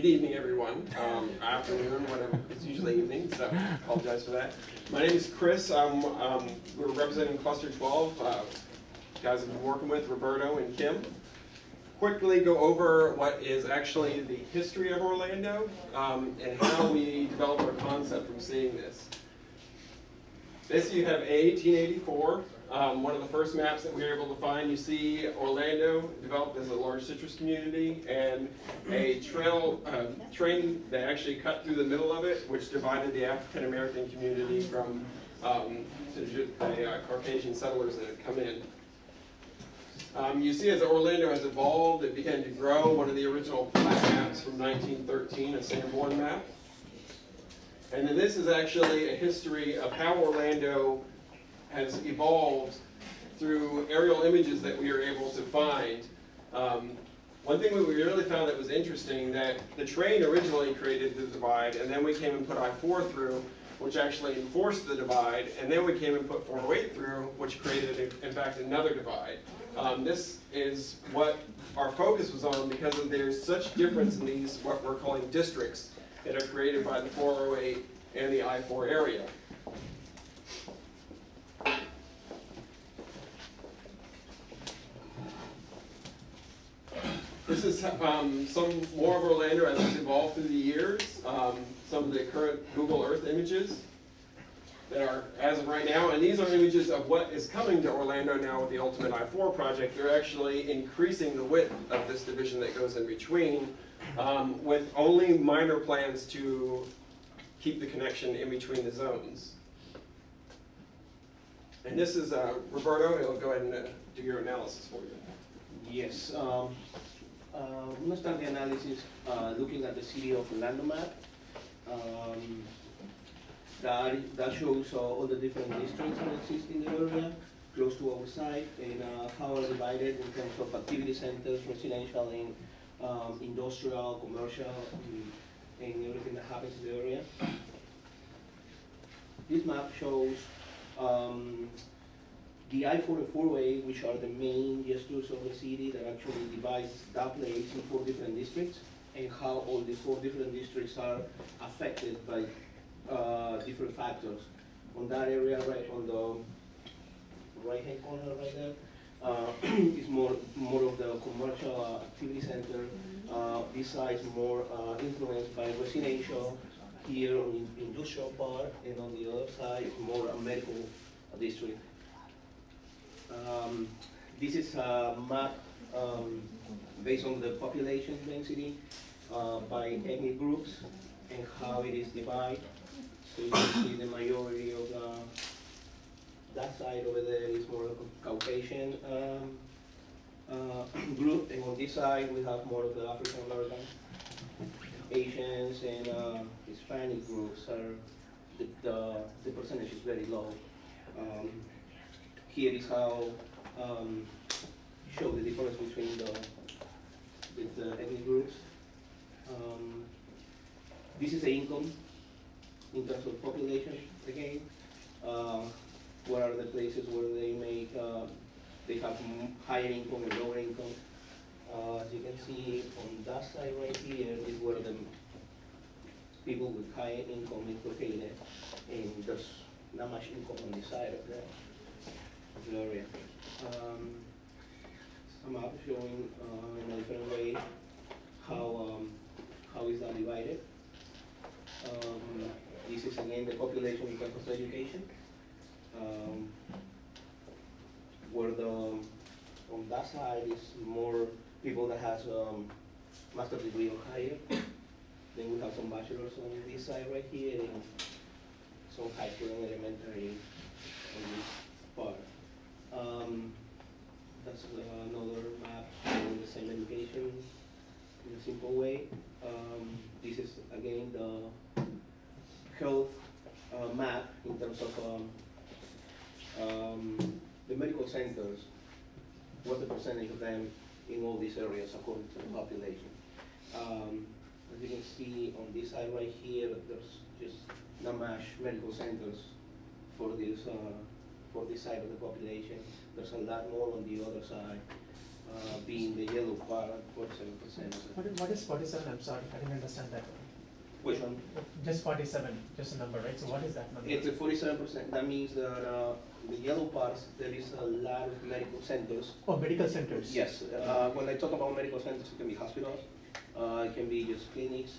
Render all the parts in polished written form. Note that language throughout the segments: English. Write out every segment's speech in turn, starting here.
Good evening, everyone. Afternoon, whatever. It's usually evening, so I apologize for that. My name is Chris. We're representing Cluster 12. Guys I've been working with, Roberto and Kim. Quickly go over what is actually the history of Orlando and how we developed our concept from seeing this. This you have 1884. One of the first maps that we were able to find, you see Orlando developed as a large citrus community and a train that actually cut through the middle of it, which divided the African American community from the Caucasian settlers that had come in. You see as Orlando has evolved, it began to grow. One of the original plat maps from 1913, a Sanborn map. And then this is actually a history of how Orlando has evolved through aerial images that we were able to find. One thing that we really found that was interesting, that the train originally created the divide, and then we came and put I-4 through, which actually enforced the divide, and then we came and put 408 through, which created, in fact, another divide. This is what our focus was on because there's such difference in these, what we're calling districts, that are created by the 408 and the I-4 area. This is some more of Orlando as it's evolved through the years. Some of the current Google Earth images that are as of right now, and these are images of what is coming to Orlando now with the Ultimate I-4 project. They're actually increasing the width of this division that goes in between, with only minor plans to keep the connection in between the zones. And this is Roberto. He'll go ahead and do your analysis for you. Yes. I'm going to start the analysis looking at the city of Orlando map. That shows all the different districts that exist in the area, close to our site, and how are divided in terms of activity centers, residential, and industrial, commercial, and everything that happens in the area. This map shows the I-4 and 408, which are the main gestures of the city that actually divides that place in 4 different districts, and how all the 4 different districts are affected by different factors. On that area, right on the right-hand corner right there, is more of the commercial activity center. This side is more influenced by residential. Here on the industrial part, and on the other side, more a medical district. This is a map based on the population density by ethnic groups and how it is divided. So you can see the majority of that side over there is more of a Caucasian group, and on this side we have more of the African American, Asians, and Hispanic groups. Are the percentage is very low. Here is how show the difference between the ethnic groups. This is the income in terms of population again. What are the places where they make they have higher income and lower income? As you can see on that side right here is where the people with higher income is located, and there's not much income on this side of the area. Some map showing in a different way how is that divided. This is again the population in terms of education, where on that side is more people that has master's degree or higher. Then we have some bachelors on this side right here, and some high school and elementary on this part. That's another map showing the same education in a simple way. This is again the health map in terms of the medical centers. What's the percentage of them in all these areas according to the population? As you can see on this side right here, there's just not much medical centers for this side of the population. There's a lot more on the other side. being the yellow part at 47%. What is 47? I'm sorry, I didn't understand that. Which one? Just 47, just a number, right? So what is that number? It's a 47%. That means that the yellow parts, there is a lot of medical centers. Oh, medical centers. Yes. When I talk about medical centers, it can be hospitals. It can be just clinics,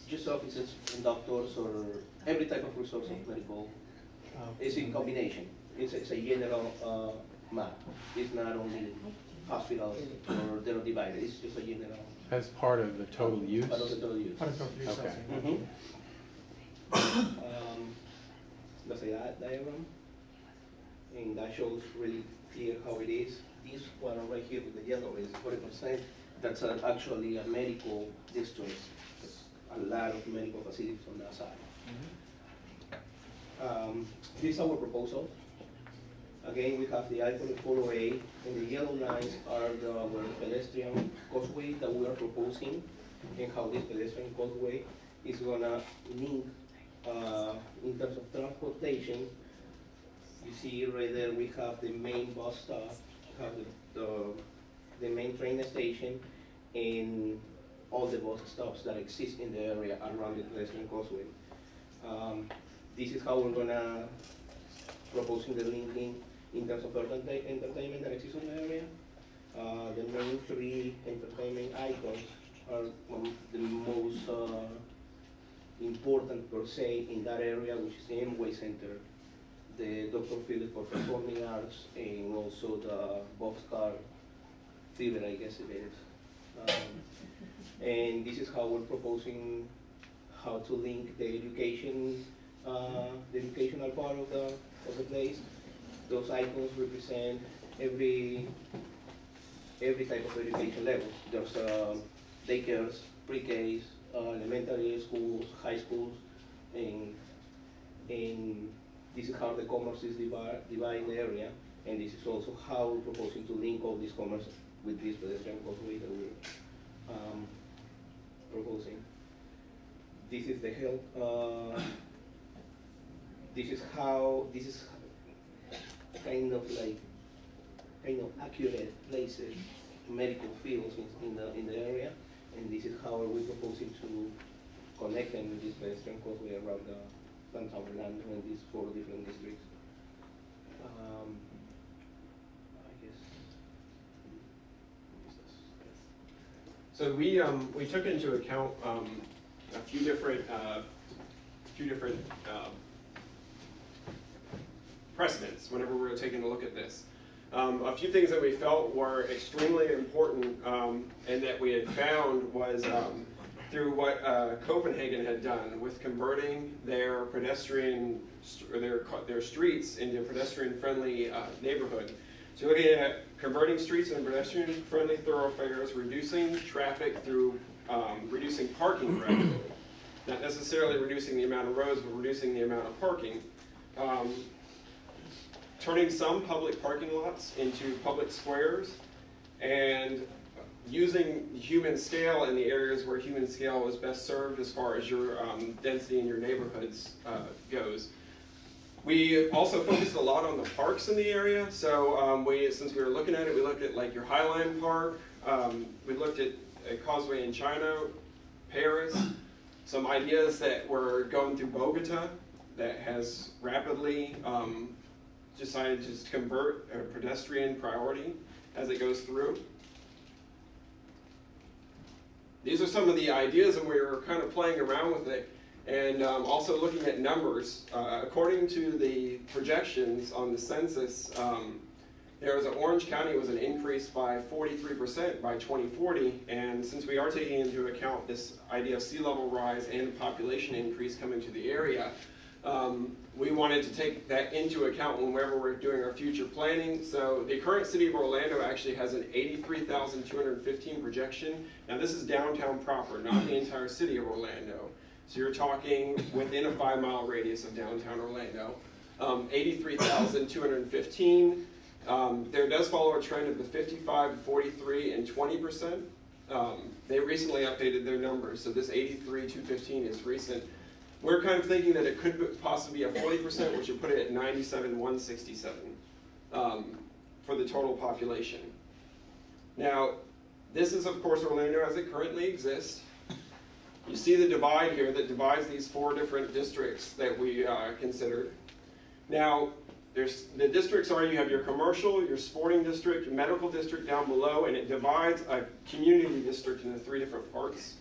just offices and doctors, or every type of resource of medical. It's in combination. It's a general map. It's not only hospitals or they're divided. It's just a general. As part of the total use? Part of the total use. Part of total use. Okay. That's a diagram, and that shows really clear how it is. This one right here with the yellow is 40%. That's actually a medical district. There's a lot of medical facilities on that side. This is our proposal. Again, we have the I-44A, and the yellow lines are our pedestrian causeway that we are proposing, and how this pedestrian causeway is gonna link in terms of transportation. You see right there, we have the main bus stop, we have the main train station, and all the bus stops that exist in the area around the pedestrian causeway. This is how we're gonna proposing the linking in terms of entertainment that exists in the area. The main three entertainment icons are the most important per se in that area, which is the Amway Center, the Dr. Phillips for Performing Arts, and also the Boxcar Theater, I guess it is. And this is how we're proposing how to link the educational part of the place. Those icons represent every type of education level. There's daycares, pre-Ks, elementary schools, high schools, and this is how the commerce is divided in the area, and this is also how we're proposing to link all this commerce with this pedestrian causeway that we're proposing. This is the health. This is kind of accurate places, medical fields in the area, and this is how we're proposing to connect them with this pedestrian causeway around the downtown Orlando and these 4 different districts. I guess. So we took into account a few different precedents whenever we were taking a look at this. A few things that we felt were extremely important and that we had found was through what Copenhagen had done with converting their pedestrian, their streets into pedestrian-friendly neighborhood. So looking at converting streets into pedestrian-friendly thoroughfares, reducing traffic through reducing parking revenue. Not necessarily reducing the amount of roads, but reducing the amount of parking. Turning some public parking lots into public squares, and using human scale in the areas where human scale is best served as far as your density in your neighborhoods goes. We also focused a lot on the parks in the area, so since we were looking at it, we looked at like your Highline Park, we looked at a causeway in China, Paris, some ideas that were going through Bogota that has rapidly decided to just convert a pedestrian priority as it goes through. These are some of the ideas, and we were kind of playing around with it, and also looking at numbers. According to the projections on the census, Orange County was an increase by 43% by 2040, and since we are taking into account this idea of sea level rise and population increase coming to the area, we wanted to take that into account whenever we're doing our future planning. So the current city of Orlando actually has an 83,215 projection. Now this is downtown proper, not the entire city of Orlando. So you're talking within a 5-mile radius of downtown Orlando. 83,215. There does follow a trend of the 55, 43, and 20%. They recently updated their numbers, so this 83,215 is recent. We're kind of thinking that it could possibly be a 40%, which would put it at 97,167. for the total population. Now, this is of course Orlando as it currently exists. You see the divide here that divides these 4 different districts that we considered. Now, the districts are, you have your commercial, your sporting district, your medical district down below, and it divides a community district into 3 different parts.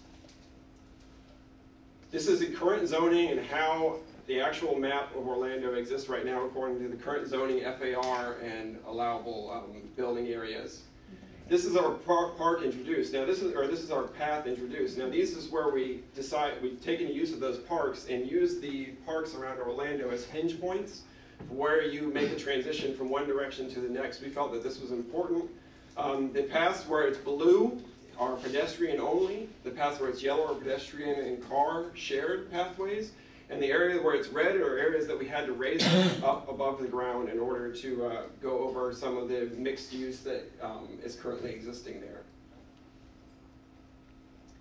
This is the current zoning and how the actual map of Orlando exists right now according to the current zoning FAR and allowable building areas. This is our park introduced. Now this is our path introduced. Now this is where we've taken use of those parks and used the parks around Orlando as hinge points where you make a transition from one direction to the next. We felt that this was important. The paths where it's blue are pedestrian only. The paths where it's yellow are pedestrian and car shared pathways. And the area where it's red are areas that we had to raise up above the ground in order to go over some of the mixed use that is currently existing there.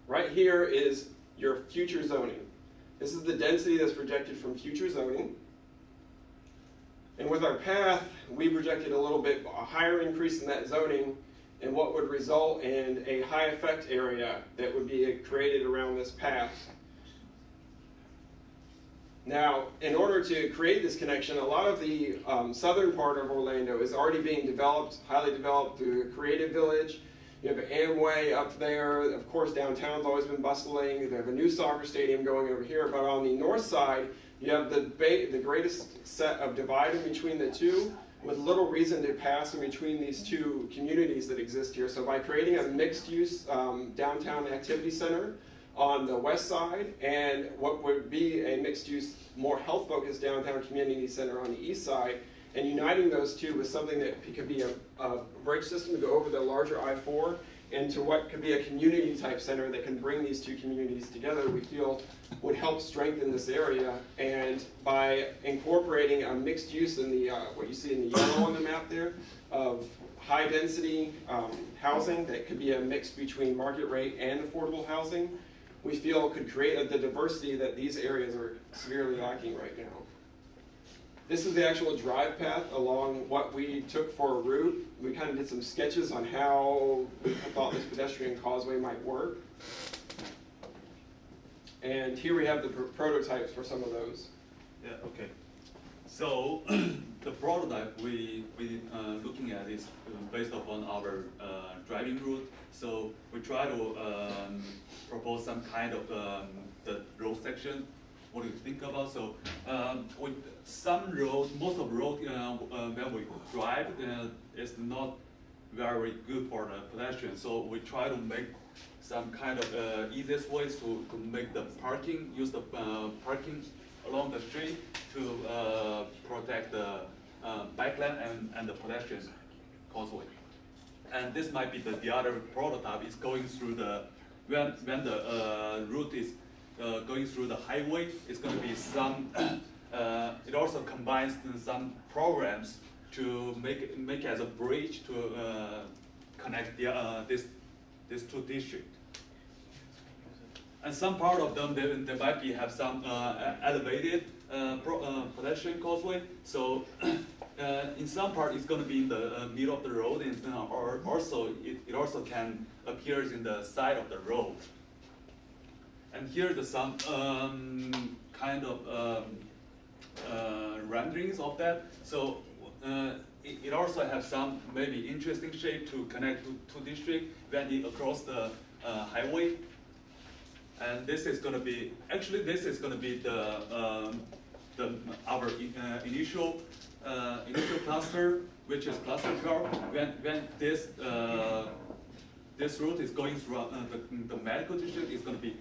Right here is your future zoning. This is the density that's projected from future zoning. And with our path, we projected a little bit a higher increase in that zoning and what would result in a high effect area that would be created around this path. Now, in order to create this connection, a lot of the southern part of Orlando is already being developed, highly developed through the Creative Village. You have Amway up there. Of course, downtown's always been bustling. They have a new soccer stadium going over here. But on the north side, you have the greatest set of divide in between the two, with little reason to pass in between these 2 communities that exist here. So by creating a mixed-use downtown activity center on the west side and what would be a mixed-use, more health-focused downtown community center on the east side, and uniting those 2 with something that could be a bridge system to go over the larger I-4 into what could be a community-type center that can bring these 2 communities together, we feel would help strengthen this area. And by incorporating a mixed use in the what you see in the yellow on the map there, of high-density housing that could be a mix between market rate and affordable housing, we feel could create the diversity that these areas are severely lacking right now. This is the actual drive path along what we took for a route. We kind of did some sketches on how we thought this pedestrian causeway might work. And here we have the prototypes for some of those. Yeah, okay. So the prototype we looking at is based upon our driving route. So we try to propose some kind of the road section. What do you think about? So with some road, most of the road when we drive is not very good for the pedestrian. So we try to make some kind of easiest ways to make the parking, use the parking along the street to protect the bike lane and the pedestrian causeway. And this might be the other prototype is going through the, when the route is going through the highway, it's going to be some, it also combines some programs to make it as a bridge to connect the, these 2 districts. And some part of them, they might be have some elevated pedestrian causeway. So in some part, it's going to be in the middle of the road, and or also it also can appear in the side of the road. And here are some kind of renderings of that. So it also has some maybe interesting shape to connect to districts when it across the highway. And this is going to be, actually this is going to be our initial cluster, which is cluster 12. When this this route is going through the medical district, is going to be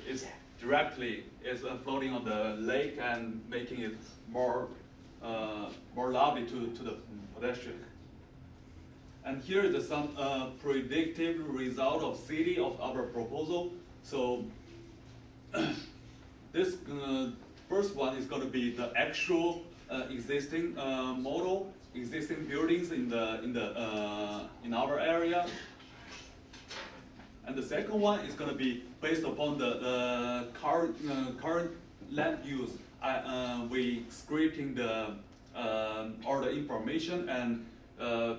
is directly floating on the lake and making it more lovely to the pedestrian. And here is some predictive result of city of our proposal. So this first one is going to be the actual existing model, existing buildings in our area. And the second one is going to be based upon the current land use. We scripting the all the information and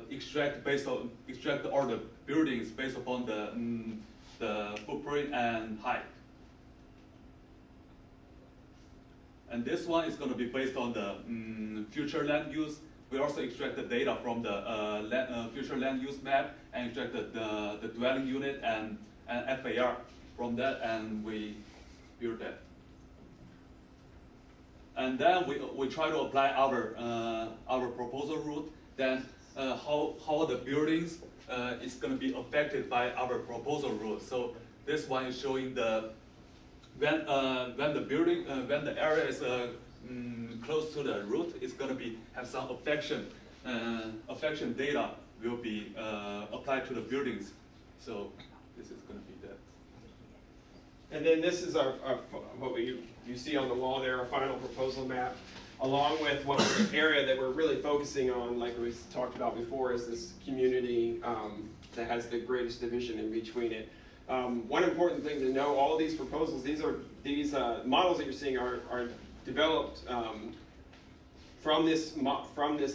extract all the buildings based upon the footprint and height. And this one is going to be based on the future land use. We also extract the data from the future land use map and extract the dwelling unit and FAR from that, and we build that. And then we try to apply our proposal route. Then how the buildings is going to be affected by our proposal route. So this one is showing the when the area is close to the root, it's going to have some affection data will be applied to the buildings. So this is going to be that. And then this is our what you see on the wall there, our final proposal map, along with what the area that we're really focusing on, like we talked about before, is this community that has the greatest division in between it. One important thing to know: all these proposals, these models that you're seeing are developed from this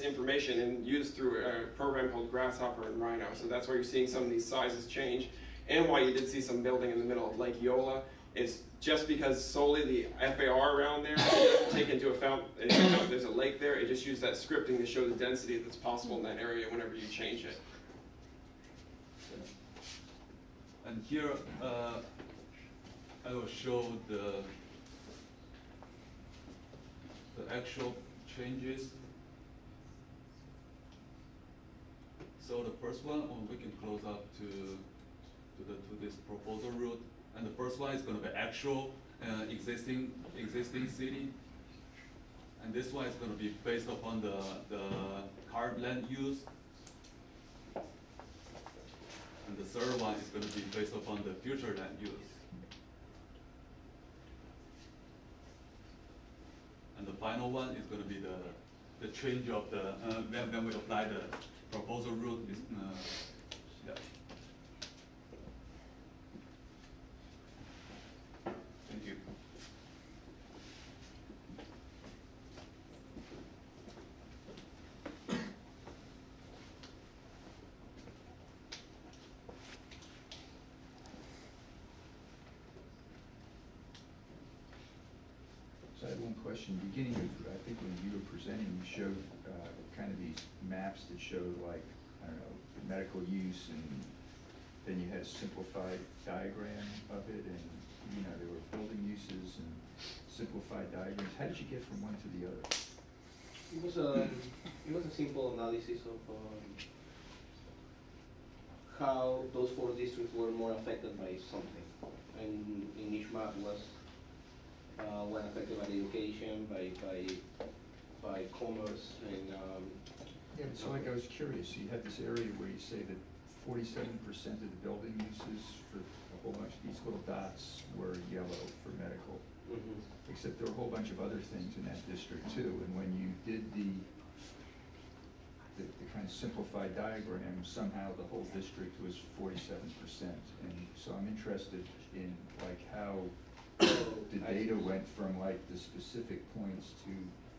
information and used through a program called Grasshopper and Rhino. So that's why you're seeing some of these sizes change, and why you did see some building in the middle of Lake Eola. It's just because solely the FAR around there doesn't take into account there's a lake there. It just used that scripting to show the density that's possible in that area whenever you change it. And here I will show the actual changes. So the first one, we can close up to this proposal route, and the first one is going to be actual existing city, and this one is going to be based upon the current land use. And the third one is going to be based upon the future land use. And the final one is going to be the change of the, when we apply the proposal route. Yeah. Thank you. So I had one question. Beginning of, I think when you were presenting, you showed kind of these maps that showed, like, I don't know, the medical use, and then you had a simplified diagram of it, and you know there were building uses and simplified diagrams. How did you get from one to the other? It was a simple analysis of how those 4 districts were more affected by something, and in each map was one affected by education, by commerce, and Yeah, but so like I was curious, you had this area where you say that 47% of the building uses for a whole bunch of these little dots were yellow for medical. Except there were a whole bunch of other things in that district too, and when you did the kind of simplified diagram, somehow the whole district was 47%. And so I'm interested in like how the data went from like the specific points to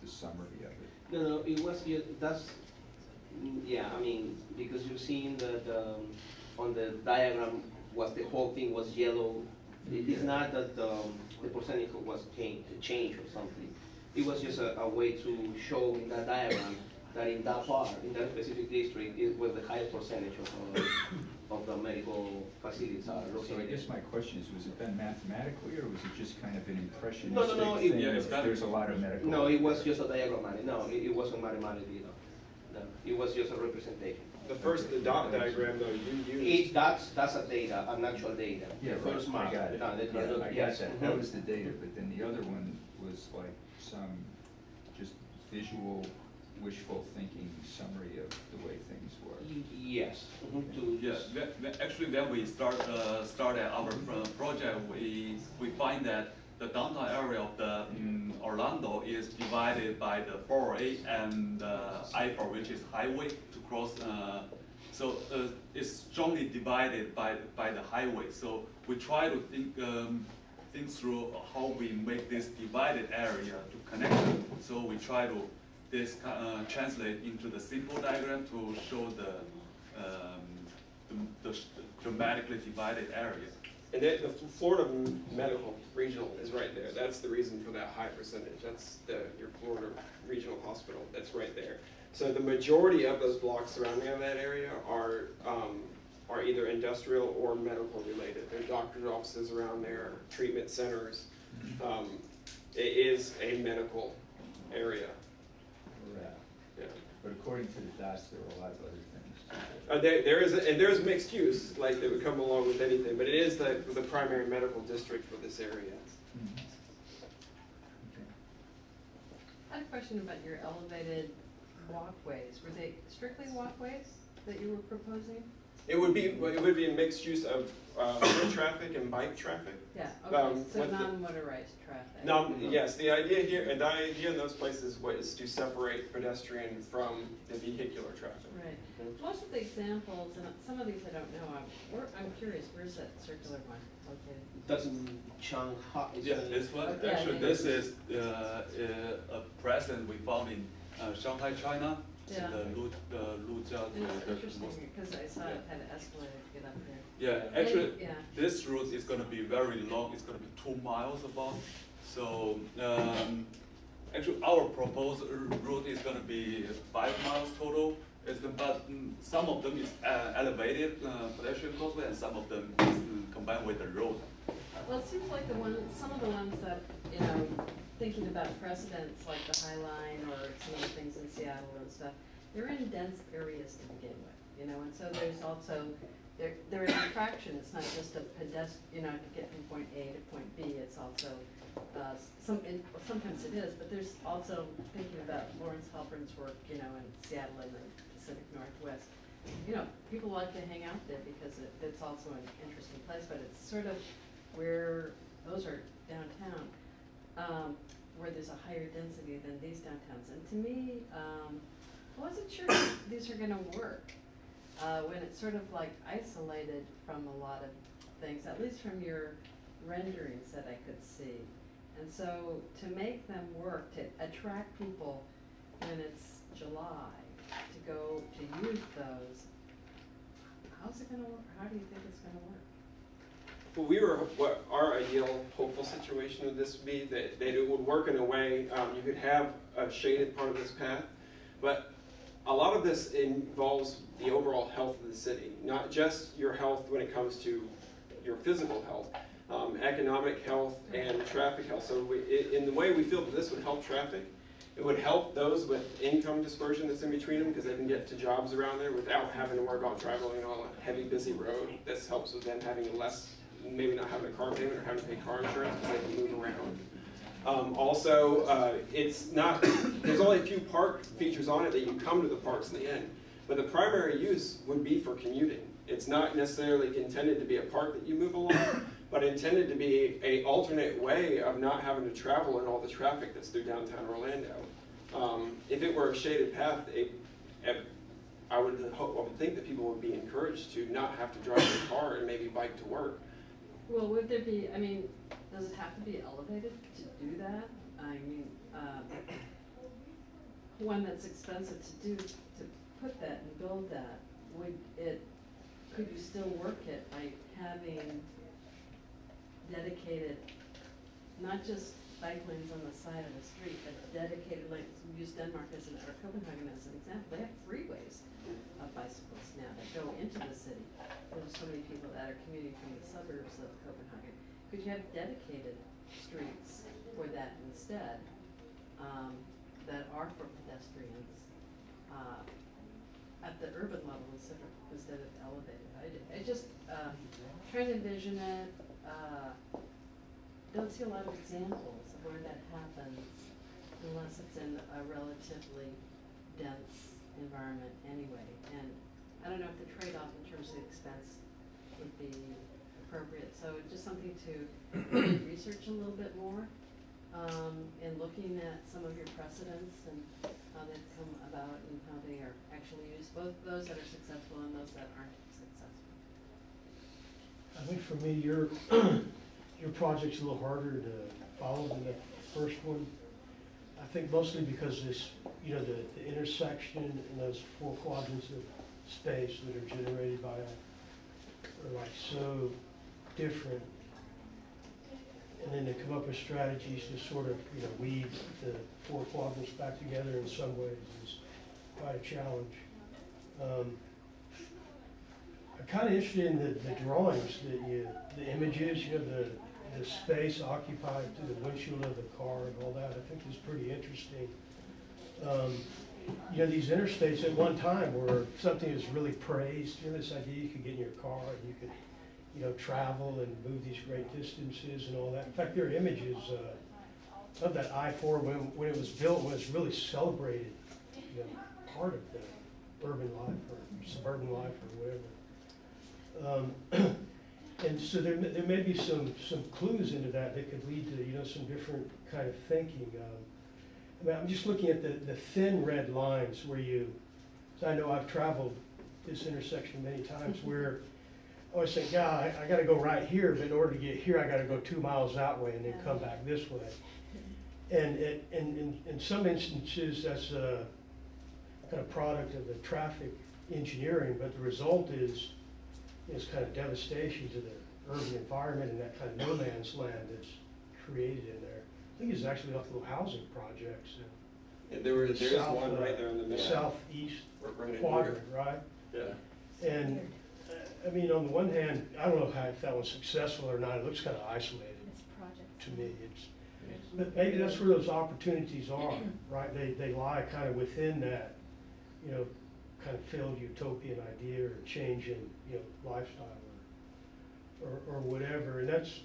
the summary of it. No, it was, yeah, I mean, because you've seen that on the diagram the whole thing was yellow. It is not that the percentage was changed or something. It was just a way to show in that diagram that in that part, in that specific district, it was the highest percentage of the medical facilities are located. So I guess my question is, was it done mathematically, or was it just kind of an impressionistic No, thing? Yeah, it's kind of, there's a lot of medical. No, it was just a diagrammatic. No, it wasn't mathematically. No, it was just a representation. The dot diagram though, you used. That's a data, an actual data. Yeah, The first right, map. I got it. No, Yeah, I got yes. that. That was the data, but then the other one was like some just visual, wishful thinking summary of the way things were. Yes. Actually, when we started our project, we find that the downtown area of the Orlando is divided by the 408 and I-4, which is highway to cross. So it's strongly divided by the highway. So we try to think through how we make this divided area to connect them. So we try to this translate into the simple diagram to show the dramatically divided area. And the Florida Medical Regional is right there. That's the reason for that high percentage. That's your Florida Regional Hospital. That's right there. So the majority of those blocks surrounding that area are either industrial or medical related. There are doctor's offices around there, treatment centers. It is a medical area. Right. Yeah. But according to the dots, there are a lot of other things too. There's mixed use, like that would come along with anything, but it is the primary medical district for this area. Mhm. Okay. I had a question about your elevated walkways. Were they strictly walkways that you were proposing? It would be a mixed use of foot traffic and bike traffic. Yeah, okay, so with the- non-motorized traffic. Yes, the idea here, and the idea in those places was to separate pedestrian from the vehicular traffic. Right. Most of the examples, and some of these I don't know, I'm curious, where's that circular one located? Doesn't Shanghai? Yeah, this one, Yeah, actually, yeah. this is a precedent we found in Shanghai, China. Yeah. The Luzhou. And it's interesting, because I saw it had an escalator to get up there. Yeah, actually, Yeah. this route is going to be very long. It's going to be 2 miles about. So, actually, our proposed route is going to be 5 miles total. But some of them is elevated pedestrian causeway, and some of them is combined with the road. Well, it seems like some of the ones that, thinking about precedents like the High Line or some of the things in Seattle and stuff, they're in dense areas to begin with, and so there's also, there is attraction. It's not just a pedestrian, to get from point A to point B. It's also, sometimes it is, but there's also thinking about Lawrence Halpern's work, in Seattle and the Pacific Northwest. People like to hang out there because it's also an interesting place, but it's sort of where those are downtown, where there's a higher density than these downtowns. And to me, I wasn't sure these are going to work when it's sort of like isolated from a lot of things, at least from your renderings that I could see. And so to make them work, to attract people when it's July, to go to use those, how's it going to work? How do you think it's going to work? Well, what our ideal, hopeful situation of this would be that it would work in a way you could have a shaded part of this path, but a lot of this involves the overall health of the city, not just your health when it comes to your physical health, economic health and traffic health. So in the way we feel that this would help traffic, it would help those with income dispersion that's in between them because they can get to jobs around there without having to worry about traveling on a heavy, busy road. This helps with them having less, maybe not having a car payment or having to pay car insurance because they can move around. It's not, there's only a few park features on it that you come to the parks in the end, but the primary use would be for commuting. It's not necessarily intended to be a park that you move along, but intended to be an alternate way of not having to travel in all the traffic that's through downtown Orlando. If it were a shaded path, I would think that people would be encouraged to not have to drive their car and maybe bike to work. Well, would there be, does it have to be elevated to do that? One that's expensive to put that and build that, could you still work it by having dedicated, not just bike lanes on the side of the street, but dedicated lanes? We use Denmark or Copenhagen as an example. They have freeways of bicycles now that go into the city. There's so many people that are commuting from the suburbs of Copenhagen. Could you have dedicated streets for that instead, that are for pedestrians, at the urban level instead of elevated? I just trying to envision it. Don't see a lot of examples of where that happens unless it's in a relatively dense environment anyway. And I don't know if the trade-off in terms of expense would be appropriate. So just something to research a little bit more in looking at some of your precedents and how they've come about and how they are actually used, both those that are successful and those that aren't successful. I think for me, your project's a little harder to follow than the first one. I think mostly because this, you know, the intersection and those 4 quadrants of space that are generated by it are like so different. And then to come up with strategies to sort of, you know, weave the 4 quadrants back together in some ways is quite a challenge. I'm kind of interested in the drawings that the images, you know, the space occupied through the windshield of the car and all that, I think is pretty interesting. You know, these interstates at one time were something that's really praised. You know, this idea you could get in your car and you could, you know, travel and move these great distances and all that. In fact, there are images of that I-4 when it was built, when it was really celebrated, you know, part of the urban life or suburban life or whatever. And so there may be some clues into that that could lead to, you know, some different kind of thinking. I mean, I'm just looking at the thin red lines where so I know I've traveled this intersection many times where I always think, yeah, I gotta go right here, but in order to get here, I gotta go 2 miles that way and then come back this way. And in some instances, that's a kind of product of the traffic engineering, but the result is kind of devastation to the urban environment and that kind of no man's land that's created in there. I think it's actually off little housing projects. Yeah, there is one right there in the middle. Southeast Right in quadrant, here. right? Yeah. And, I mean, on the one hand, I don't know if that was successful or not. It looks kind of isolated It's a project. to me. But maybe that's where those opportunities are, right? They lie kind of within that, you know, kind of failed utopian idea or change in, you know, lifestyle or whatever. And that's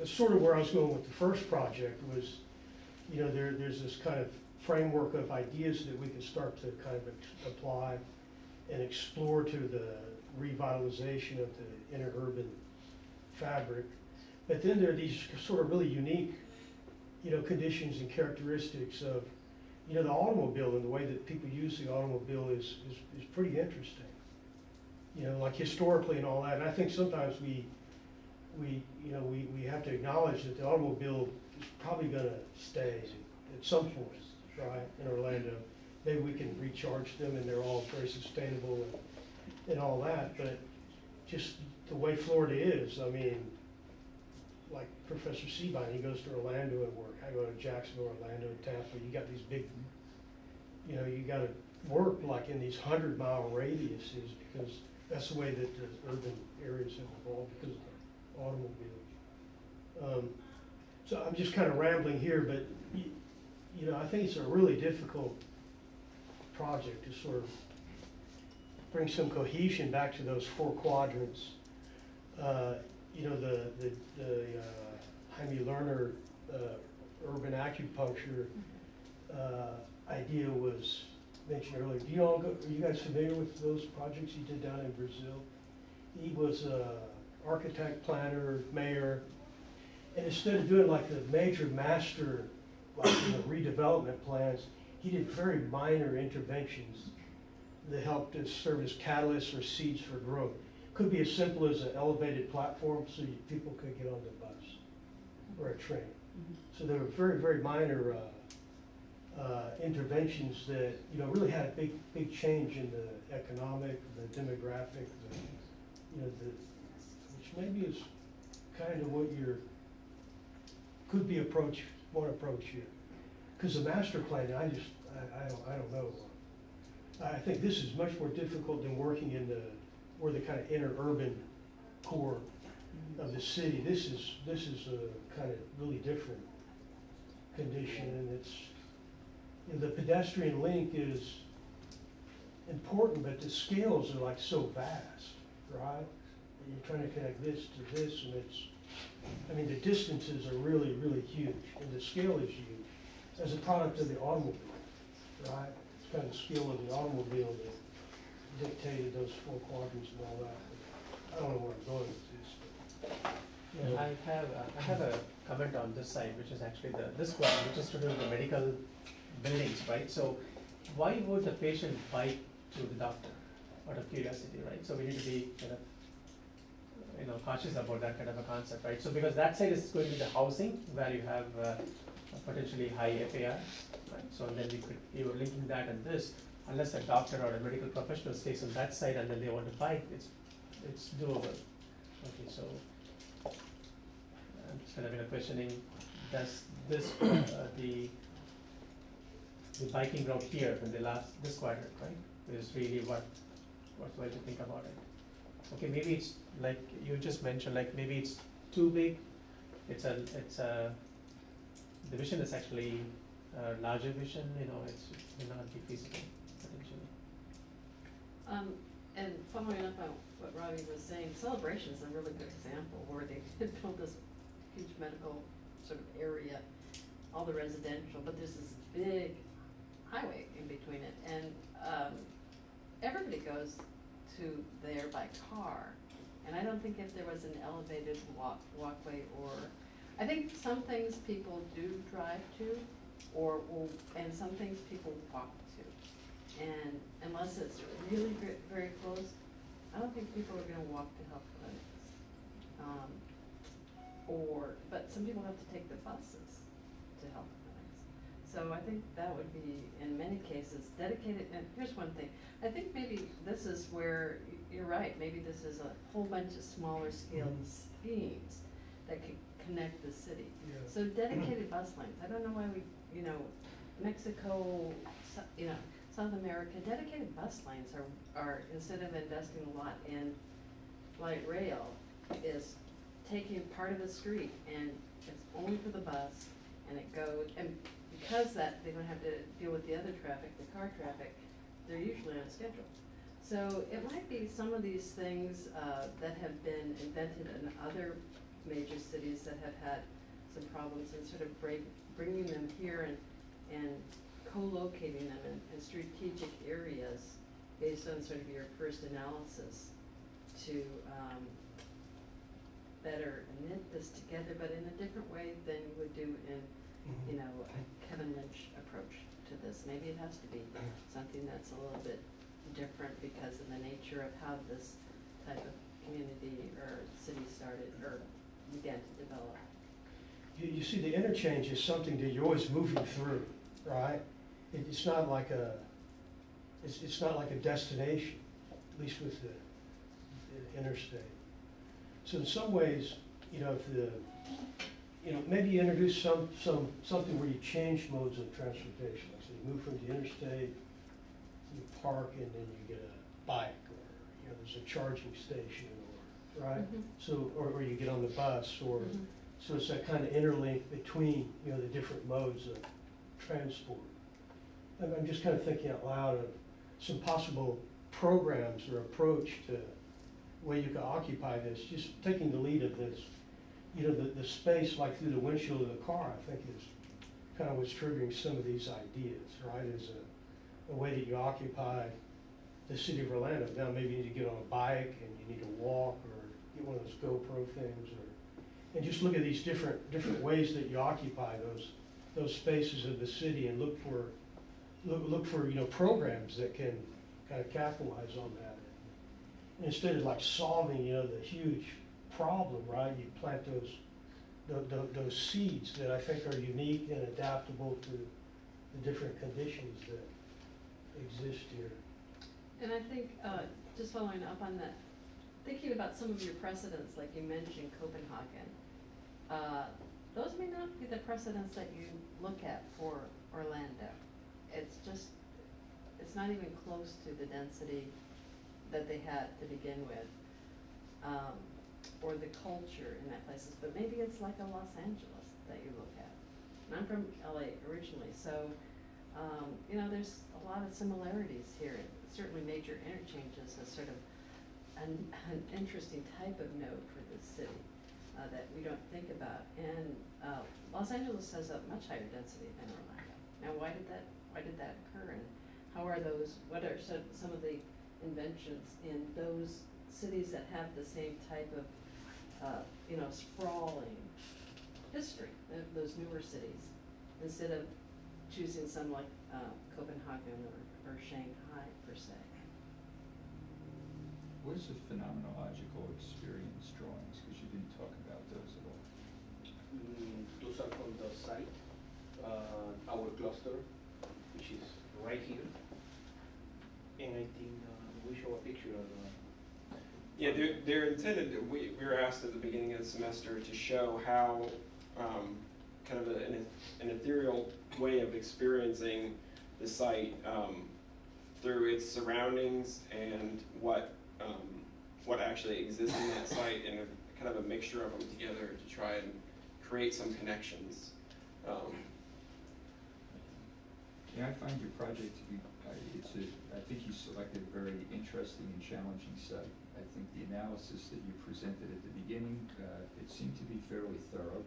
sort of where I was going with the first project was, you know, there's this kind of framework of ideas that we can start to kind of apply and explore to the revitalization of the interurban fabric. But then there are these sort of really unique, you know, conditions and characteristics of, you know, the automobile and the way that people use the automobile is pretty interesting. You know, like historically and all that. And I think sometimes we have to acknowledge that the automobile is probably going to stay at some point, right, in Orlando. Maybe we can recharge them and they're all very sustainable and all that. But just the way Florida is, I mean, like Professor Seabine, he goes to Orlando and work. I go to Jacksonville, Orlando, Tampa. You got these big, you know, you got to work like in these 100-mile radiuses because that's the way that the urban areas have evolved because of the automobile. So I'm just kind of rambling here, but you know, I think it's a really difficult project to sort of bring some cohesion back to those 4 quadrants. You know, the Jaime Lerner urban acupuncture idea was mentioned earlier. Are you guys familiar with those projects he did down in Brazil? He was an architect, planner, mayor, and instead of doing like the major master, like, you know, redevelopment plans, he did very minor interventions that helped to serve as catalysts or seeds for growth. Could be as simple as an elevated platform so people could get on the bus or a train. So there were very, very minor interventions that, you know, really had a big change in the economic, the demographic, you know, which maybe is kind of what could be one approach here. Because the master plan, I don't know. I think this is much more difficult than working in the kind of interurban core of the city. This is a kind of really different condition, and it's, you know, the pedestrian link is important, but the scales are like so vast, right? And you're trying to connect this to this, and I mean, the distances are really, really huge, and the scale is huge as a product of the automobile, right? It's kind of the scale of the automobile that dictated those 4 quadrants and all that. I don't know where I'm going with this. But, Yeah, I have a comment on this side, which is actually this quadrant, which is to do with the medical buildings, right? So why would the patient bike to the doctor out of curiosity, right? So we need to be kind of, you know, cautious about that kind of a concept, right? So because that side is going to be the housing where you have potentially high FARs, right? So then you were linking that and this, unless a doctor or a medical professional stays on that side and then they want to bike, it's doable. Okay, so I'm just kind of questioning, does this, the biking route here in this quadrant, right, is really what's well to think about it. Okay, maybe it's like you just mentioned, like maybe it's too big. The vision is actually a larger vision, it may not be feasible potentially. And following up on what Robbie was saying, Celebration is a really good example where they built this huge medical sort of area, all the residential, but there's this big highway in between it, and everybody goes to there by car. And I don't think if there was an elevated walkway, or, I think some things people do drive to, and some things people walk to. And unless it's really very, very close, I don't think people are gonna walk to health clinics. But some people have to take the buses to health clinics. So I think that would be, in many cases, dedicated, and here's one thing, I think maybe this is where, you're right, maybe this is a whole bunch of smaller scale schemes that could connect the city. Yeah. So dedicated bus lanes, I don't know why we, Mexico, South America, dedicated bus lanes are, instead of investing a lot in light rail, is taking part of the street and it's only for the bus, and it goes, and because they don't have to deal with the other traffic, the car traffic, they're usually on schedule. So it might be some of these things that have been invented in other major cities that have had some problems, and sort of bringing them here and co-locating them in strategic areas based on sort of your first analysis to better knit this together, but in a different way than you would do in, a Kevin Lynch approach to this. Maybe it has to be something that's a little bit different because of the nature of how this type of community or city started or began to develop. You see, the interchange is something that you're always moving through, right? It's not like it's not like a destination, at least with the interstate. So in some ways, maybe you introduce something where you change modes of transportation. Like, so you move from the interstate, you park, and then you get a bike, or there's a charging station, or right. Mm-hmm. So or you get on the bus, or Mm-hmm. so it's that kind of interlink between the different modes of transport. And I'm just kind of thinking out loud of some possible programs or approach to way you can occupy this, just taking the lead of this. The space like through the windshield of the car, I think, is kind of what's triggering some of these ideas, right? Is a way that you occupy the city of Orlando. Now maybe you need to get on a bike, and you need to walk, or get one of those GoPro things, and just look at these different ways that you occupy those spaces of the city, and look for programs that can kind of capitalize on that. And instead of like solving the huge problem, right? You plant those seeds that I think are unique and adaptable to the different conditions that exist here. And I think, just following up on that, thinking about some of your precedents, like you mentioned Copenhagen, those may not be the precedents that you look at for Orlando. It's not even close to the density that they had to begin with, or the culture in that places, but maybe it's like a Los Angeles that you look at. And I'm from LA originally, so, there's a lot of similarities here. Certainly major interchanges is sort of an interesting type of node for the city that we don't think about. And Los Angeles has a much higher density than Orlando. Now, why did that occur, and what are some of the inventions in those cities that have the same type of sprawling history, those newer cities, instead of choosing some like Copenhagen or Shanghai per se? What is the phenomenological experience drawings? Because you didn't talk about those at all. Those are from the site, our cluster. right here. And I think we show a picture of Yeah, they're intended, we were asked at the beginning of the semester to show how kind of an ethereal way of experiencing the site through its surroundings and what actually exists in that site, and kind of a mixture of them together to try and create some connections. Yeah, I find your project to be, I think you selected a very interesting and challenging site. I think the analysis that you presented at the beginning, it seemed to be fairly thorough.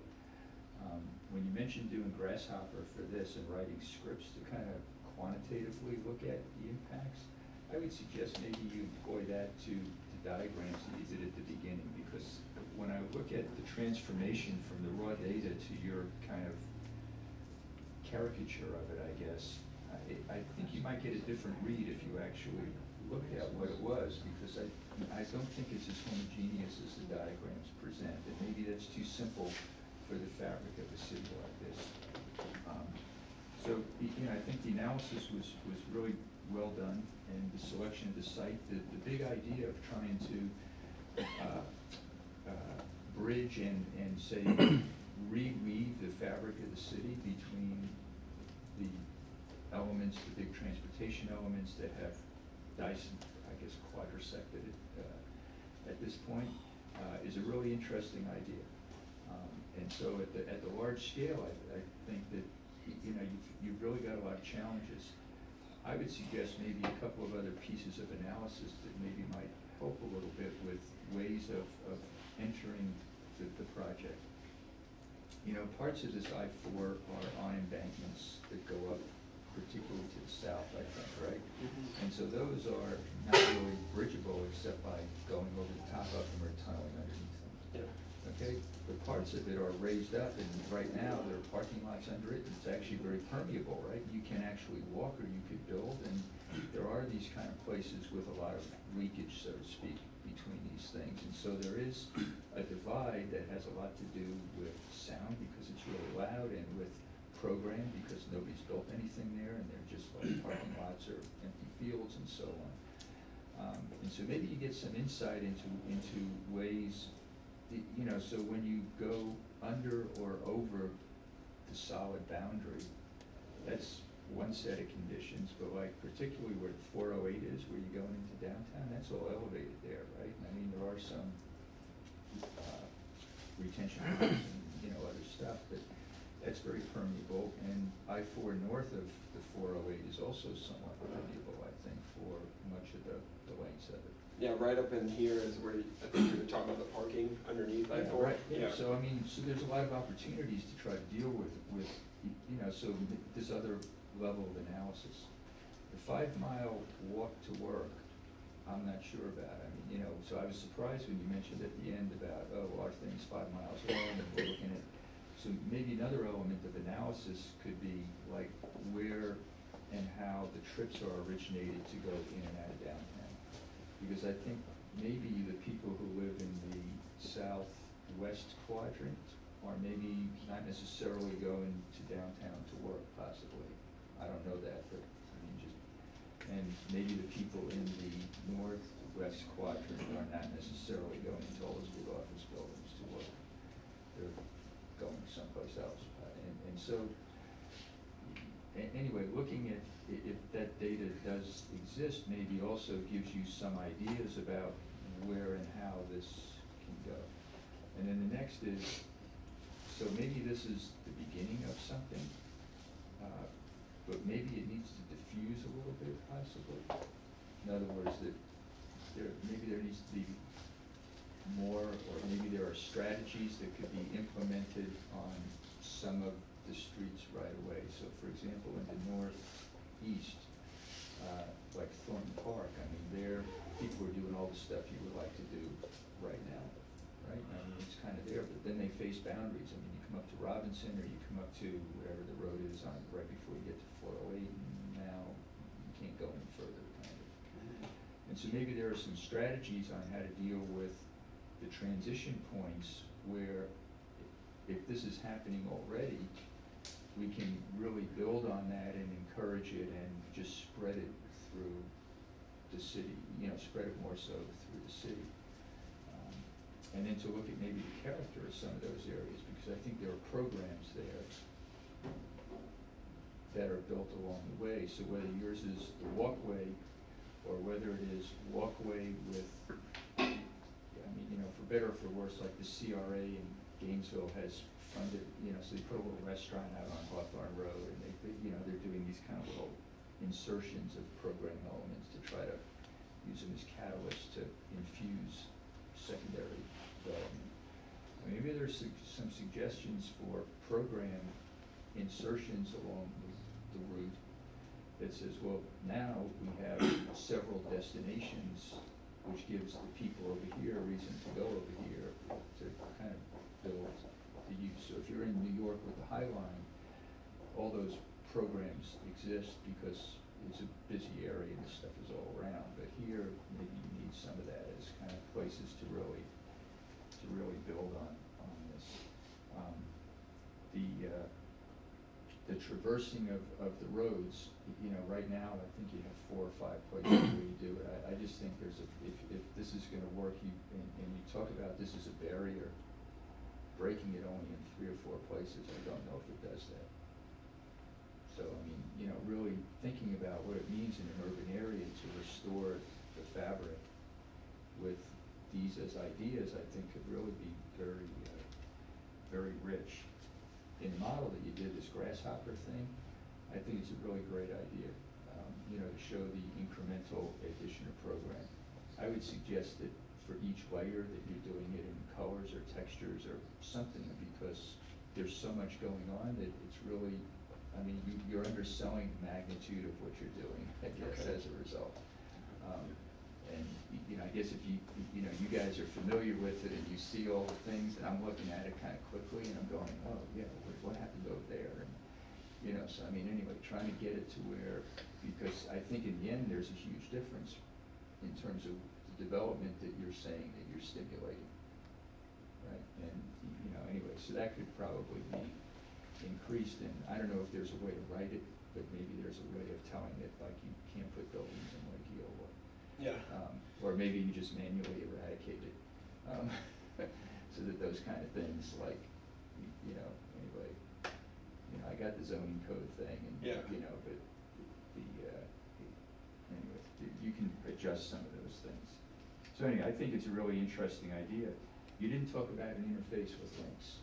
When you mentioned doing Grasshopper for this and writing scripts to kind of quantitatively look at the impacts, I would suggest maybe you employ that to the diagrams that you did at the beginning, because when I look at the transformation from the raw data to your kind of caricature of it, I guess, I think you might get a different read if you actually looked at what it was, because I don't think it's as homogeneous as the diagrams present, and maybe that's too simple for the fabric of a city like this. So, I think the analysis was really well done, and the selection of the site, the big idea of trying to bridge and say, reweave the fabric of the city between the elements, the big transportation elements that have quadrisected it at this point, is a really interesting idea. And so at the large scale, I think that you've really got a lot of challenges. I would suggest maybe a couple of other pieces of analysis that maybe might help a little bit with ways of entering the project. Parts of this I-4 are on embankments that go up, particularly to the south, I think, right? And so those are not really bridgeable except by going over the top of them or tunneling underneath them. Yeah. Okay? But parts of it are raised up, and right now there are parking lots under it, and it's actually very permeable, right? You can actually walk or you could build, and there are these kind of places with a lot of leakage, so to speak, between these things. And so there is a divide that has a lot to do with sound, because it's really loud, and with program, because nobody's built anything there, and they're just like parking lots or empty fields and so on. And so maybe you get some insight into ways, so when you go under or over the solid boundary, that's one set of conditions, but like particularly where the 408 is, where you're going into downtown, that's all elevated there, right? I mean, there are some retention ponds and, other stuff, but that's very permeable, and I-4 north of the 408 is also somewhat permeable, I think, for much of the lengths of it. Yeah, right up in here is where I think you were talking about the parking underneath I-4. Right. Yeah. So I mean, there's a lot of opportunities to try to deal with so this other level of analysis. The 5-mile walk to work, I'm not sure about. I mean, so I was surprised when you mentioned at the end about, our thing's 5 miles long, and we're looking at. So maybe another element of analysis could be like where and how the trips are originated to go in and out of downtown. Because I think maybe the people who live in the southwest quadrant are maybe not necessarily going to downtown to work, possibly. I don't know that, but I mean, and maybe the people in the northwest quadrant are not necessarily going to all those big office buildings to work. They're going someplace else. And so, anyway, looking at if that data does exist, maybe also gives you some ideas about where and how this can go. And then the next is, so maybe this is the beginning of something, but maybe it needs to diffuse a little bit, possibly. In other words, that maybe there needs to be more, or maybe there are strategies that could be implemented on some of the streets right away. So for example, in the northeast, like Thornton Park, I mean, there, people are doing all the stuff you would like to do right now, right? I mean, it's kind of there, but then they face boundaries. I mean, you come up to Robinson, or you come up to whatever the road is on right before you get to 408, and now you can't go any further, kind of. And so maybe there are some strategies on how to deal with the transition points where, if this is happening already, we can really build on that and encourage it and just spread it through the city, you know, spread it more so through the city. And then to look at maybe the character of some of those areas, because I think there are programs there that are built along the way. So whether yours is the walkway, or whether it is walkway with, I mean, you know, for better or for worse, like the CRA in Gainesville has funded, you know, so they put a little restaurant out on Hawthorne Road, and they you know, they're doing these kind of little insertions of program elements to try to use them as catalysts to infuse secondary development. Maybe there's some suggestions for program insertions along the route that says, well, now we have several destinations, which gives the people over here a reason to go over here to kind of build the use. So if you're in New York with the High Line, all those programs exist because it's a busy area and this stuff is all around. But here, maybe you need some of that as kind of places to really build on this. The traversing of the roads, you know, right now I think you have 4 or 5 places where you do it. I just think there's if this is going to work, and you talk about this as a barrier, breaking it only in 3 or 4 places, I don't know if it does that. So I mean, you know, really thinking about what it means in an urban area to restore the fabric with these as ideas, I think could really be very, very rich. In the model that you did, this grasshopper thing, I think it's a really great idea, you know, to show the incremental addition of program. I would suggest that for each layer that you're doing it in colors or textures or something, because there's so much going on that it's really, I mean, you're underselling the magnitude of what you're doing, I guess, as a result. And, you know, I guess if you know, you guys are familiar with it and you see all the things, and I'm looking at it kind of quickly and I'm going, oh, yeah, what happened over there? And, you know, so I mean, anyway, trying to get it to where, because I think in the end there's a huge difference in terms of the development that you're saying that you're stimulating, right? And, you know, anyway, so that could probably be increased, and I don't know if there's a way to write it, but maybe there's a way of telling it, like you can't put buildings in Lake Eola. Yeah. Or maybe you just manually eradicate it. So that those kind of things, like, you know, anyway, you know, I got the zoning code thing, and, yeah. you know, but anyway, you can adjust some of those things. So anyway, I think it's a really interesting idea. You didn't talk about an interface with links.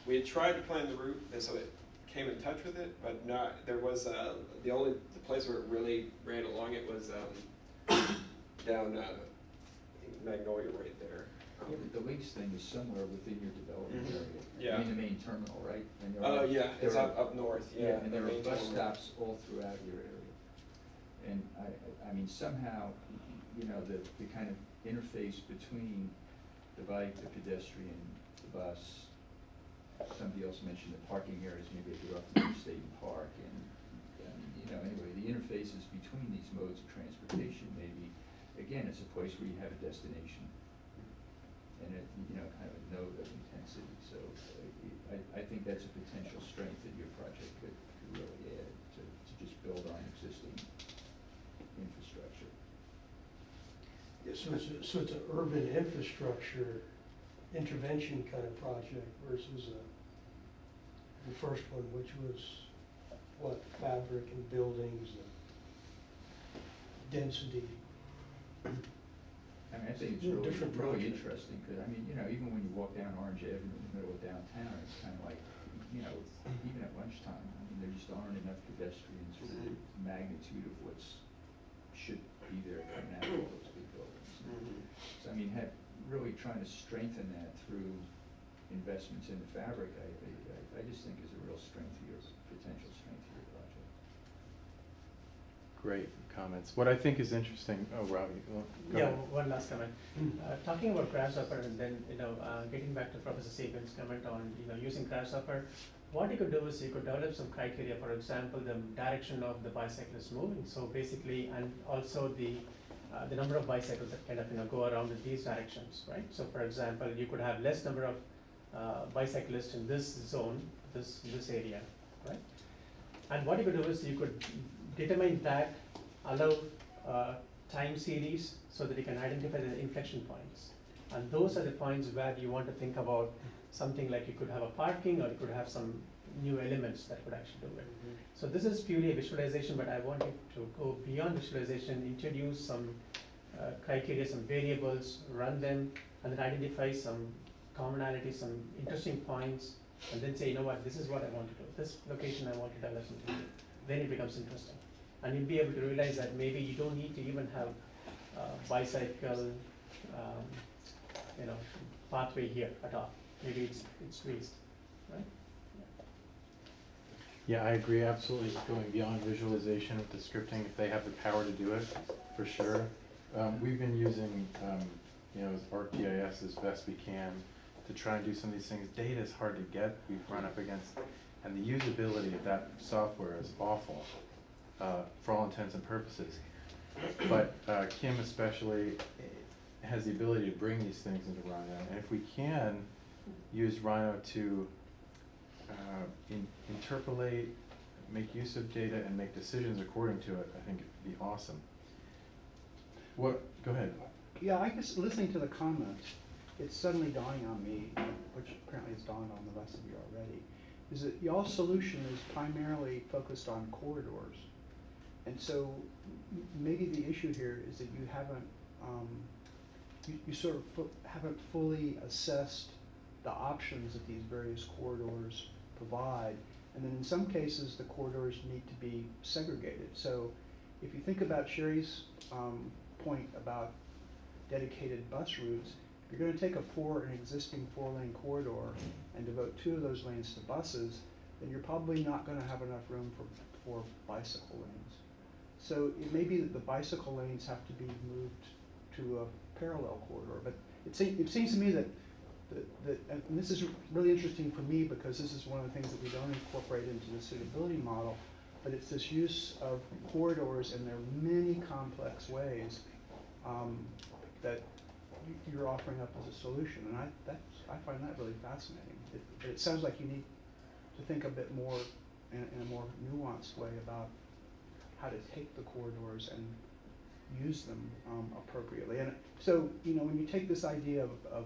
We had tried to plan the route, and so it came in touch with it, but not. There was the place where it really ran along it was down I think Magnolia right there. Yeah, but the links thing is somewhere within your development area. Yeah. I mean, the main terminal, right? Oh yeah, it's up north. Yeah, and there are bus terminal. stops all throughout your area. And I mean, somehow, you know, the kind of interface between the bike, the pedestrian, the bus. Somebody else mentioned the parking areas, maybe if you're up to State Park, and you know, anyway, the interfaces between these modes of transportation, maybe, again, it's a place where you have a destination, and it, you know, kind of a node of intensity. So I think that's a potential strength that your project could really add to just build on existing infrastructure. Yeah, so it's an urban infrastructure intervention kind of project versus the first one, which was what, fabric and buildings and density. I mean, I think it's They're really, different really projects. interesting, because I mean, you know, even when you walk down Orange Avenue in the middle of downtown, it's kind of like, you know, even at lunchtime, I mean, there just aren't enough pedestrians for the magnitude of what's should be there coming out of all those big buildings. So I mean, really trying to strengthen that through investments in the fabric, I just think is a real strength to your, potential strength to your project. Great comments. What I think is interesting, oh, Robbie, go Yeah, ahead. one last comment. Talking about grasshopper, and then, you know, getting back to Professor Saban's comment on, you know, using grasshopper, what you could do is you could develop some criteria, for example, the direction of the bicyclist moving. So basically, and also the number of bicycles that kind of, you know, go around in these directions, right? So for example, you could have less number of bicyclists in this zone, this area, right? And what you could do is you could determine that, allow time series so that you can identify the inflection points. And those are the points where you want to think about something like you could have a parking, or you could have some new elements that could actually do it. So this is purely a visualization, but I want you to go beyond visualization, introduce some criteria, some variables, run them, and then identify some commonalities, some interesting points, and then say, you know what, this is what I want to do. This location I want to develop into. Then it becomes interesting. And you'll be able to realize that maybe you don't need to even have bicycle, pathway here at all. Maybe it's squeezed, right? Yeah, I agree absolutely with going beyond visualization with the scripting if they have the power to do it, for sure. We've been using, ArcGIS as best we can to try and do some of these things. Data is hard to get, we've run up against, and the usability of that software is awful for all intents and purposes. But Kim especially has the ability to bring these things into Rhino, and if we can use Rhino to interpolate, make use of data, and make decisions according to it, I think it'd be awesome. What? Go ahead. Yeah, I guess listening to the comments, it's suddenly dawning on me, which apparently has dawned on the rest of you already, is that y'all's solution is primarily focused on corridors. And so maybe the issue here is that you haven't, you sort of haven't fully assessed the options that these various corridors provide. And then in some cases, the corridors need to be segregated. So if you think about Sherry's point about dedicated bus routes, if you're going to take an existing 4-lane corridor and devote 2 of those lanes to buses, then you're probably not going to have enough room for bicycle lanes. So it may be that the bicycle lanes have to be moved to a parallel corridor. But it seems to me that and this is really interesting for me because this is one of the things that we don't incorporate into the suitability model, but it's this use of corridors in their many complex ways that you're offering up as a solution, and I find that really fascinating. It sounds like you need to think a bit more in a more nuanced way about how to take the corridors and use them appropriately. And so, when you take this idea of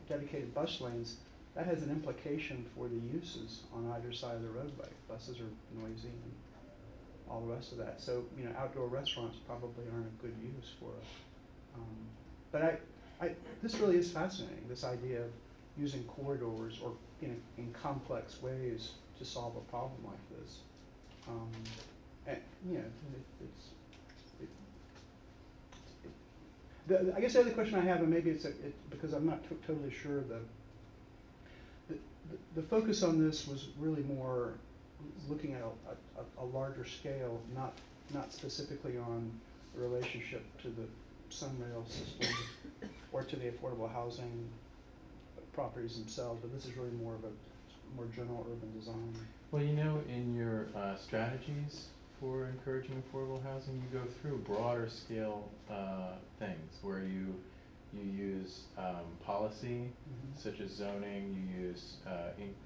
dedicated bus lanes, that has an implication for the uses on either side of the roadway. Buses are noisy and all the rest of that. So, outdoor restaurants probably aren't a good use for it. But this really is fascinating, this idea of using corridors or in complex ways to solve a problem like this. And I guess the other question I have, and maybe it's because I'm not totally sure, the focus on this was really more looking at a larger scale, not specifically on the relationship to the Sunrail system or to the affordable housing properties themselves, but this is really more of a more general urban design. Well, in your strategies for encouraging affordable housing, you go through broader scale things where you use policy, such as zoning, you use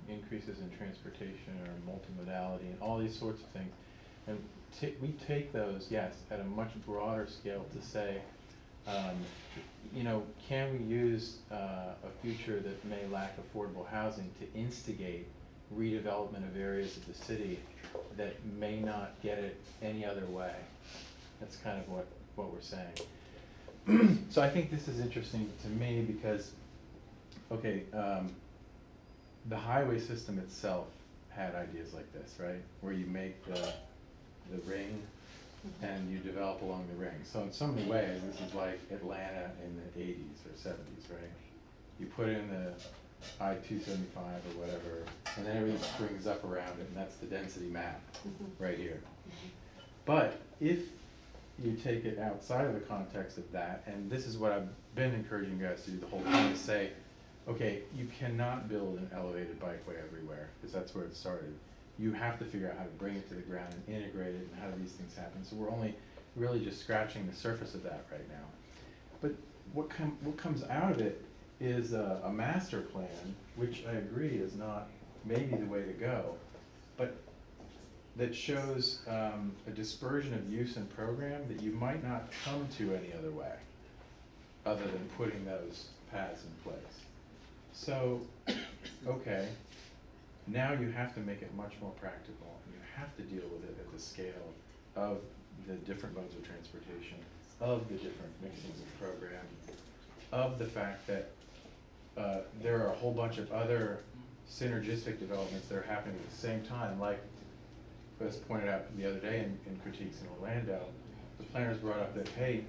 increases in transportation or multimodality, and all these sorts of things. And we take those, yes, at a much broader scale to say, can we use a future that may lack affordable housing to instigate redevelopment of areas of the city that may not get it any other way? That's kind of what we're saying. So I think this is interesting to me because, okay, the highway system itself had ideas like this, right? Where you make the ring and you develop along the ring. So in so many ways, this is like Atlanta in the 80s or 70s, right? You put in the I-275 or whatever, and then everything springs up around it, and that's the density map right here. But if you take it outside of the context of that, and this is what I've been encouraging you guys to do the whole time, is say, okay, you cannot build an elevated bikeway everywhere, because that's where it started. You have to figure out how to bring it to the ground and integrate it, and how do these things happen. So we're only really just scratching the surface of that right now. But what comes out of it is a master plan, which I agree is not maybe the way to go, but that shows a dispersion of use and program that you might not come to any other way, other than putting those paths in place. So, okay, now you have to make it much more practical, and you have to deal with it at the scale of the different modes of transportation, of the different mixings of program, of the fact that there are a whole bunch of other synergistic developments that are happening at the same time, like was pointed out the other day in critiques in Orlando. The planners brought up that, hey,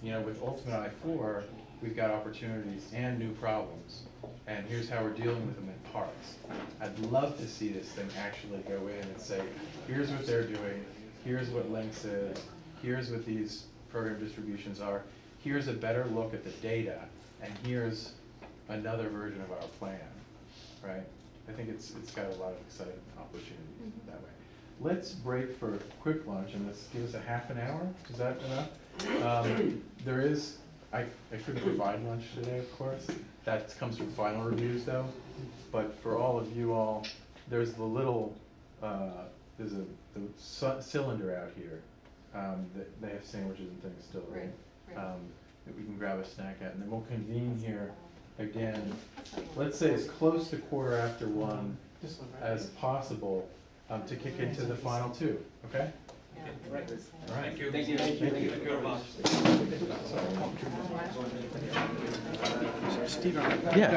you know, with Ultimate I-4, we've got opportunities and new problems, and here's how we're dealing with them in parts. I'd love to see this thing actually go in and say, here's what they're doing, here's what links is, here's what these program distributions are, here's a better look at the data, and here's another version of our plan, right? I think it's got a lot of exciting opportunities that way. Let's break for a quick lunch, and let's give us a half an hour. Is that enough? There is, I couldn't provide lunch today, of course. That comes from final reviews, though. But for all of you all, there's the little, there's the cylinder out here that they have sandwiches and things still, right? That we can grab a snack at, and then we'll convene here again. Let's say as close to 1:15 as possible to kick into the final two. Okay? All right. Thank you. Thank you very much. Steve, Yes.